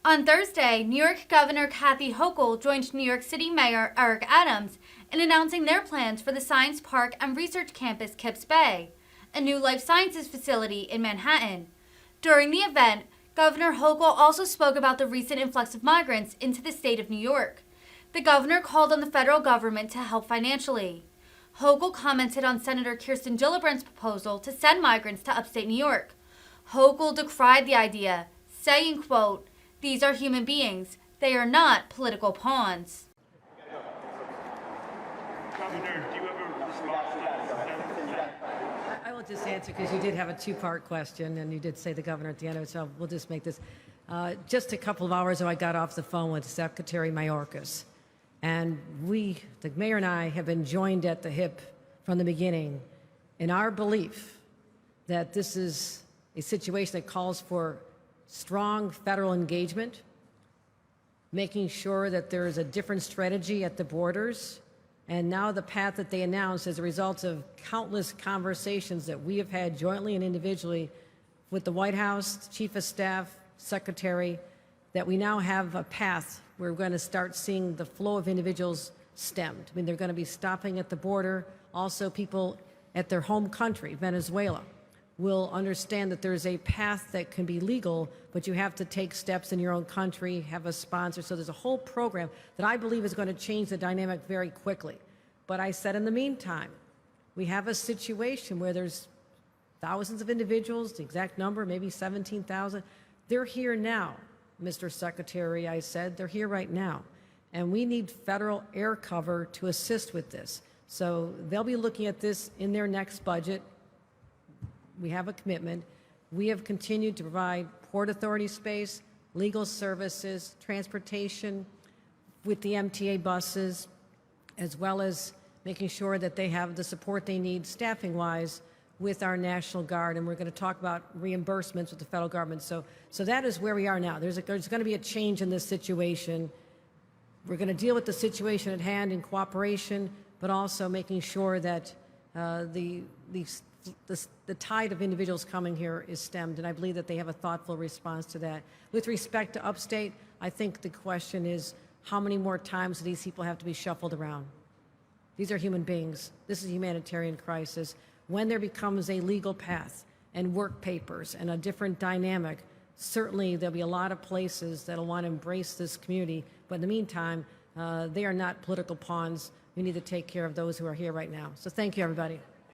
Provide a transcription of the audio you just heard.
On Thursday, New York Governor Kathy Hochul joined New York City Mayor Eric Adams in announcing their plans for the Science Park and Research Campus Kips Bay, a new life sciences facility in Manhattan. During the event, Governor Hochul also spoke about the recent influx of migrants into the state of New York. The governor called on the federal government to help financially. Hochul commented on Senator Kirsten Gillibrand's proposal to send migrants to upstate New York. Hochul decried the idea, saying, quote, "These are human beings. They are not political pawns." Governor, do you have a response to that? I will just answer because you did have a two-part question, and you did say the governor at the end of it, so we'll just make this. Just a couple of hours ago, I got off the phone with Secretary Mayorkas, and we, the mayor and I, have been joined at the hip from the beginning in our belief that this is a situation that calls for strong federal engagement, making sure that there is a different strategy at the borders. And now the path that they announced as a result of countless conversations that we have had jointly and individually with the White House, Chief of Staff, Secretary, that we now have a path where we're going to start seeing the flow of individuals stemmed. I mean, they're going to be stopping at the border. Also, people at their home country, Venezuela, will understand that there's a path that can be legal, but you have to take steps in your own country, have a sponsor. So there's a whole program that I believe is going to change the dynamic very quickly. But I said in the meantime, we have a situation where there's thousands of individuals, the exact number, maybe 17,000. They're here now, Mr. Secretary, I said. They're here right now. And we need federal air cover to assist with this. So they'll be looking at this in their next budget. We have a commitment. We have continued to provide Port Authority space, legal services, transportation with the MTA buses, as well as making sure that they have the support they need staffing-wise with our National Guard. And we're going to talk about reimbursements with the federal government. So that is where we are now. There's going to be a change in this situation. We're going to deal with the situation at hand in cooperation, but also making sure that the tide of individuals coming here is stemmed, and I believe that they have a thoughtful response to that. With respect to Upstate, I think the question is how many more times do these people have to be shuffled around? These are human beings. This is a humanitarian crisis. When there becomes a legal path and work papers and a different dynamic, certainly there'll be a lot of places that'll want to embrace this community, but in the meantime, they are not political pawns. We need to take care of those who are here right now. So thank you, everybody.